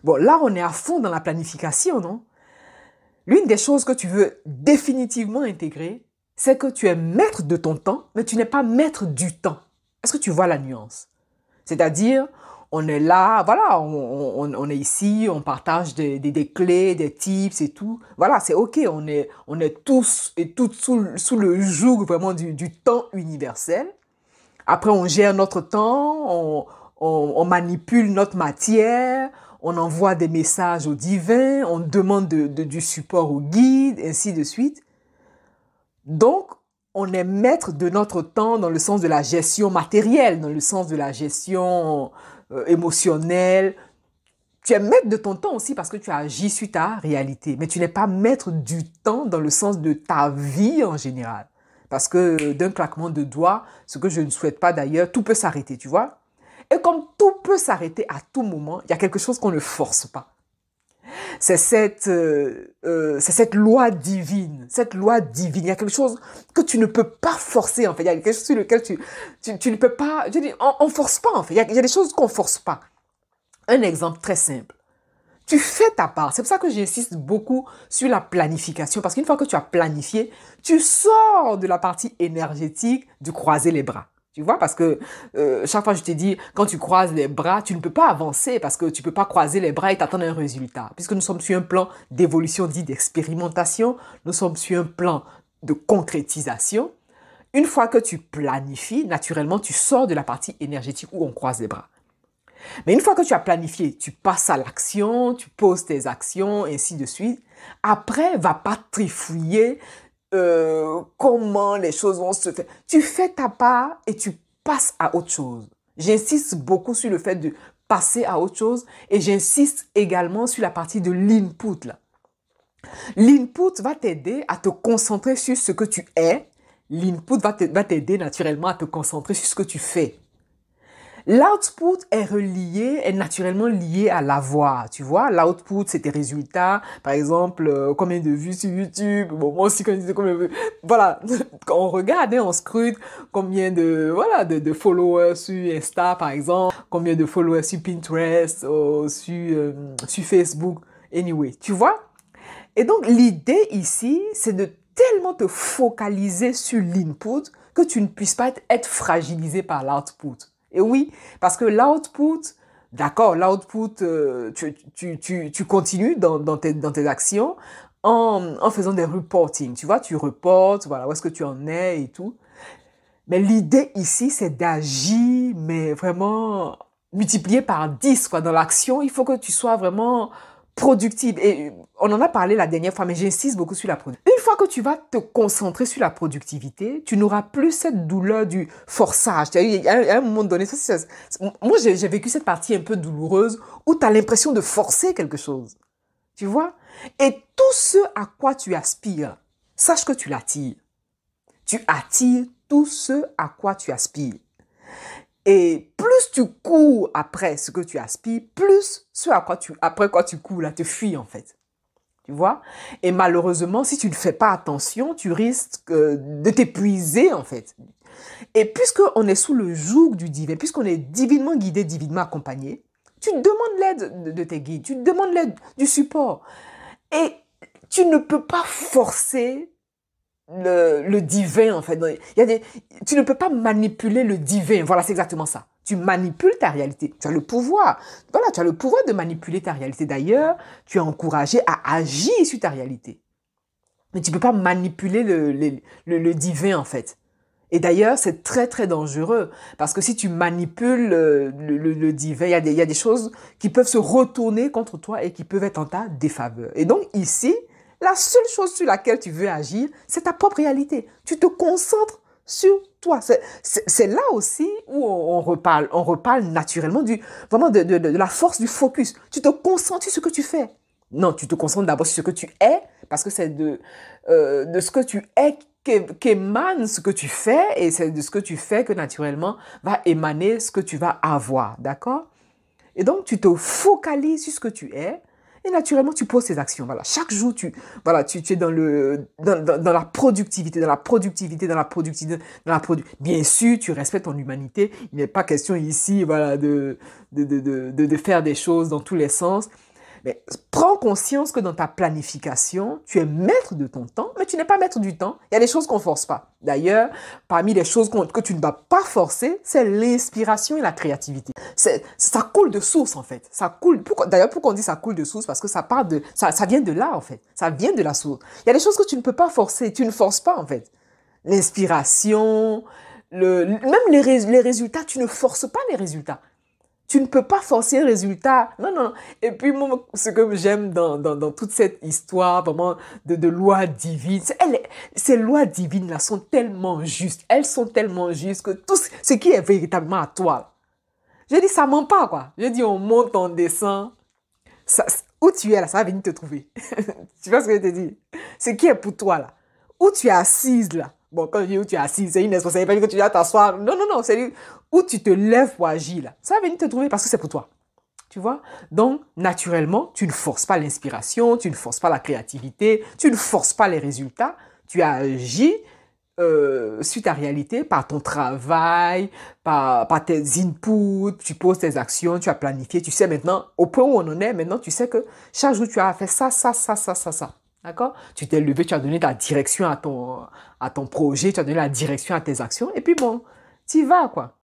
Bon, là, on est à fond dans la planification, non? L'une des choses que tu veux définitivement intégrer, c'est que tu es maître de ton temps, mais tu n'es pas maître du temps. Est-ce que tu vois la nuance? C'est-à-dire, on est là, voilà, on est ici, on partage des clés, des tips et tout. Voilà, c'est OK, on est tous et toutes sous le joug vraiment du temps universel. Après, on gère notre temps, on manipule notre matière, on envoie des messages au divin, on demande du support au guide, ainsi de suite. Donc, on est maître de notre temps dans le sens de la gestion matérielle, dans le sens de la gestion émotionnelle. Tu es maître de ton temps aussi parce que tu agis sur ta réalité, mais tu n'es pas maître du temps dans le sens de ta vie en général. Parce que d'un claquement de doigts, ce que je ne souhaite pas d'ailleurs, tout peut s'arrêter, tu vois. Et comme tout peut s'arrêter à tout moment, il y a quelque chose qu'on ne force pas. C'est cette loi divine, cette loi divine. Il y a quelque chose que tu ne peux pas forcer, en fait. Il y a quelque chose sur lequel tu ne peux pas... Je dis, on force pas, en fait. Il y a des choses qu'on force pas. Un exemple très simple. Tu fais ta part. C'est pour ça que j'insiste beaucoup sur la planification. Parce qu'une fois que tu as planifié, tu sors de la partie énergétique du croiser les bras. Tu vois, parce que chaque fois je te dis, quand tu croises les bras, tu ne peux pas avancer parce que tu ne peux pas croiser les bras et t'attendre un résultat. Puisque nous sommes sur un plan d'évolution dit d'expérimentation, nous sommes sur un plan de concrétisation. Une fois que tu planifies, naturellement, tu sors de la partie énergétique où on croise les bras. Mais une fois que tu as planifié, tu passes à l'action, tu poses tes actions, ainsi de suite. Après, va pas trifouiller comment les choses vont se faire. Tu fais ta part et tu passes à autre chose. J'insiste beaucoup sur le fait de passer à autre chose et j'insiste également sur la partie de l'input là. L'input va t'aider à te concentrer sur ce que tu es. L'input va t'aider naturellement à te concentrer sur ce que tu fais. L'output est naturellement lié à l'avoir, tu vois. L'output, c'est tes résultats. Par exemple, combien de vues sur YouTube. Bon, moi aussi, quand je disais combien de vues. Voilà, quand on regarde, on scrute combien de followers sur Insta, par exemple. Combien de followers sur Pinterest, sur Facebook. Anyway, tu vois. Et donc, l'idée ici, c'est de tellement te focaliser sur l'input que tu ne puisses pas être fragilisé par l'output. Et oui, parce que l'output, d'accord, l'output, tu continues dans tes actions en faisant des reporting. Tu vois, tu reportes, voilà, où est-ce que tu en es et tout. Mais l'idée ici, c'est d'agir, mais vraiment multiplié par 10, quoi. Dans l'action, il faut que tu sois vraiment productive. Et on en a parlé la dernière fois, mais j'insiste beaucoup sur la productivité. Une fois que tu vas te concentrer sur la productivité, tu n'auras plus cette douleur du forçage. Il y a un moment donné, moi j'ai vécu cette partie un peu douloureuse où tu as l'impression de forcer quelque chose. Tu vois? Et tout ce à quoi tu aspires, sache que tu l'attires. Tu attires tout ce à quoi tu aspires. Et plus tu cours après ce que tu aspires, plus ce après quoi tu cours là te fuit en fait. Tu vois? Et malheureusement, si tu ne fais pas attention, tu risques de t'épuiser en fait. Et puisqu'on est sous le joug du divin, puisqu'on est divinement guidé, divinement accompagné, tu demandes l'aide de tes guides, tu demandes l'aide du support. Et tu ne peux pas forcer le divin, en fait. Tu ne peux pas manipuler le divin. Voilà, c'est exactement ça. Tu manipules ta réalité. Tu as le pouvoir. Voilà, tu as le pouvoir de manipuler ta réalité. D'ailleurs, tu es encouragé à agir sur ta réalité. Mais tu ne peux pas manipuler le divin, en fait. Et d'ailleurs, c'est très, très dangereux. Parce que si tu manipules le divin, il y a des choses qui peuvent se retourner contre toi et qui peuvent être en ta défaveur. Et donc, ici, la seule chose sur laquelle tu veux agir, c'est ta propre réalité. Tu te concentres sur toi. C'est là aussi où on reparle naturellement vraiment de la force du focus. Tu te concentres sur ce que tu fais. Non, tu te concentres d'abord sur ce que tu es, parce que c'est de ce que tu es qu'émane ce que tu fais, et c'est de ce que tu fais que naturellement va émaner ce que tu vas avoir, d'accord? Et donc, tu te focalises sur ce que tu es, et naturellement, tu poses tes actions. Voilà. Chaque jour, tu es dans la productivité, Bien sûr, tu respectes ton humanité. Il n'est pas question ici, voilà, de faire des choses dans tous les sens. Mais prends conscience que dans ta planification, tu es maître de ton temps, mais tu n'es pas maître du temps. Il y a des choses qu'on ne force pas. D'ailleurs, parmi les choses que tu ne vas pas forcer, c'est l'inspiration et la créativité. Ça coule de source, en fait. Ça coule. D'ailleurs, pourquoi on dit ça coule de source? Parce que ça vient de là, en fait. Ça vient de la source. Il y a des choses que tu ne peux pas forcer. Tu ne forces pas, en fait. L'inspiration, même les résultats, tu ne forces pas les résultats. Tu ne peux pas forcer un résultat. Non, non. Et puis, moi, ce que j'aime dans toute cette histoire, vraiment, de lois divines, ces lois divines-là sont tellement justes. Elles sont tellement justes que tout ce qui est véritablement à toi, je dis, ça ment pas, quoi. Je dis, on monte, on descend. Où tu es, là, ça va venir te trouver. Tu vois ce que je te dis? Ce qui est pour toi, là. Où tu es assise, là. Bon, quand je dis où tu es assise, c'est une responsabilité que tu dois t'asseoir. Non, non, non, c'est où tu te lèves pour agir, là. Ça va venir te trouver parce que c'est pour toi. Tu vois? Donc, naturellement, tu ne forces pas l'inspiration, tu ne forces pas la créativité, tu ne forces pas les résultats. Tu agis sur ta réalité par ton travail, par tes inputs, tu poses tes actions, tu as planifié, tu sais maintenant, au point où on en est, maintenant tu sais que chaque jour tu as fait ça, ça, ça, ça, ça, ça. D'accord? Tu t'es levé, tu as donné ta direction à ton projet, tu as donné la direction à tes actions, et puis bon, tu y vas, quoi.